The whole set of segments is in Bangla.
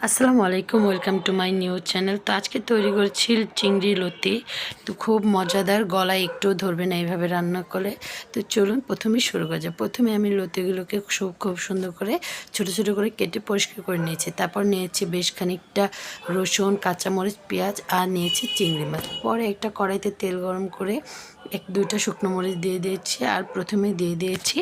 আসসালামু আলাইকুম, welcome to my new channel. তো আজকে তৈরি করছি চিংড়ি লতি। তো খুব মজাদার, গলায় একটু ধরবে না এইভাবে রান্না করে। তো চলুন প্রথমেই শুরু করা যায়। প্রথমে আমি লতিগুলোকে খুব সুন্দর করে ছোট ছোট করে কেটে পরিষ্কার করে নিয়েছি। তারপর নিয়েছি বেশ খানিকটা রসুন, কাঁচামরিচ, পেঁয়াজ আর নিয়েছি চিংড়ি মাছ। পরে একটা কড়াইতে তেল গরম করে দুইটা শুকনো মরিচ দিয়ে দিয়েছি আর প্রথমে দিয়ে দিয়েছি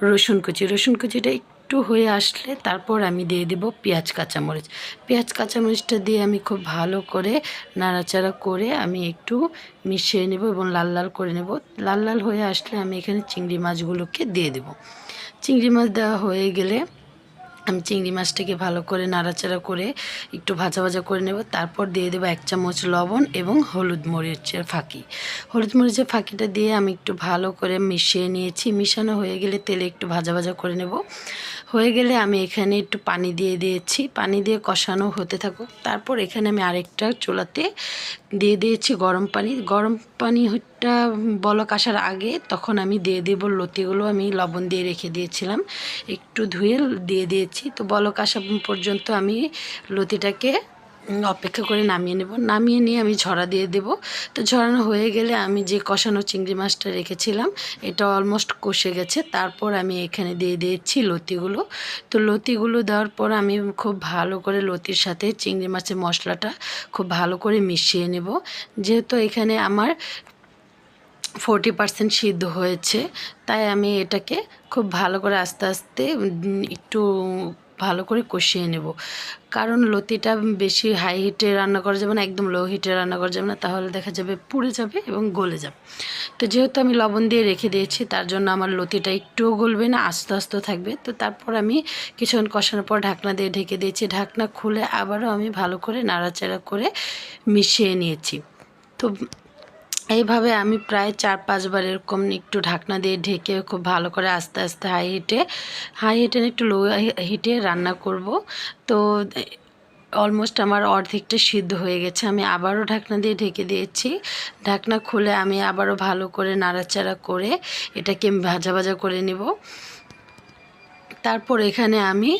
রসুন কুচি। রসুন কুচিটা একটু হয়ে আসলে তারপর আমি দিয়ে দেব পেঁয়াজ কাঁচামরিচ। পেঁয়াজ কাঁচামরিচটা দিয়ে আমি খুব ভালো করে নাড়াচাড়া করে আমি একটু মিশিয়ে নেব এবং লাল লাল করে নেব। লাল লাল হয়ে আসলে আমি এখানে চিংড়ি মাছগুলোকে দিয়ে দেব। চিংড়ি মাছ দেওয়া হয়ে গেলে আমি চিংড়ি মাছটাকে ভালো করে নাড়াচাড়া করে একটু ভাজা ভাজা করে নেব। তারপর দিয়ে দেবো 1 চামচ লবণ এবং হলুদ মরিচের ফাঁকি। হলুদ মরিচের ফাঁকিটা দিয়ে আমি একটু ভালো করে মিশিয়ে নিয়েছি। মিশানো হয়ে গেলে তেলে একটু ভাজা ভাজা করে নেব। হয়ে গেলে আমি এখানে একটু পানি দিয়ে দিয়েছি। পানি দিয়ে কষানো হতে থাকুক। তারপর এখানে আমি আরেকটা চুলাতে দিয়ে দিয়েছি গরম পানি। গরম পানিটা বলক আসার আগে তখন আমি দিয়ে দেব লতিগুলো। আমি লবণ দিয়ে রেখে দিয়েছিলাম, একটু ধুয়ে দিয়ে দিয়েছি। তো বলক আসা পর্যন্ত আমি লতিটাকে অপেক্ষা করে নামিয়ে নেব। নামিয়ে নিয়ে আমি ঝরা দিয়ে দেব। তো ঝরানো হয়ে গেলে আমি যে কষানো চিংড়ি মাছটা রেখেছিলাম এটা অলমোস্ট কষে গেছে। তারপর আমি এখানে দিয়ে দিয়েছি লতিগুলো। তো লতিগুলো দেওয়ার পর আমি খুব ভালো করে লতির সাথে চিংড়ি মাছের মশলাটা খুব ভালো করে মিশিয়ে নেব। যেহেতু এখানে আমার 40% সিদ্ধ হয়েছে, তাই আমি এটাকে খুব ভালো করে আস্তে আস্তে একটু ভালো করে কষিয়ে নেব। কারণ লতিটা বেশি হাই হিটে রান্না করা যাবে না, একদম লো হিটে রান্না করা যাবে না, তাহলে দেখা যাবে পুড়ে যাবে এবং গলে যাবে। তো যেহেতু আমি লবণ দিয়ে রেখে দিয়েছি তার জন্য আমার লতিটা একটুও গলবে না, আস্তে আস্তে থাকবে। তো তারপর আমি কিছুক্ষণ কষানোর পর ঢাকনা দিয়ে ঢেকে দিয়েছি। ঢাকনা খুলে আবারও আমি ভালো করে নাড়াচাড়া করে মিশিয়ে নিয়েছি। তো এইভাবে আমি প্রায় 4-5 বার এরকম একটু ঢাকনা দিয়ে ঢেকে খুব ভালো করে আস্তে আস্তে হাই হিটে একটু লো হিটে রান্না করব। তো অলমোস্ট আমার অর্ধেকটা সিদ্ধ হয়ে গেছে। আমি আবারও ঢাকনা দিয়ে ঢেকে দিয়েছি। ঢাকনা খুলে আমি আবারও ভালো করে নাড়াচাড়া করে এটাকে ভাজা ভাজা করে নেব। তারপর এখানে আমি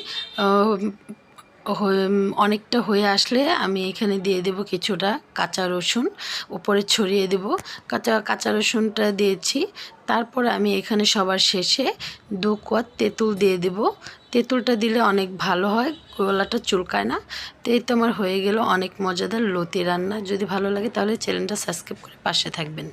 অনেকটা হয়ে আসলে আমি এখানে দিয়ে দেব কিছুটা কাঁচা রসুন, উপরে ছড়িয়ে দেব। কাঁচা রসুনটা দিয়েছি। তারপর আমি এখানে সবার শেষে 2 কোয়া তেঁতুল দিয়ে দেব। তেঁতুলটা দিলে অনেক ভালো হয়, গলাটা চুলকায় না। তো এই তো আমার হয়ে গেল অনেক মজাদার লতি রান্না। যদি ভালো লাগে তাহলে চ্যানেলটা সাবস্ক্রাইব করে পাশে থাকবেন।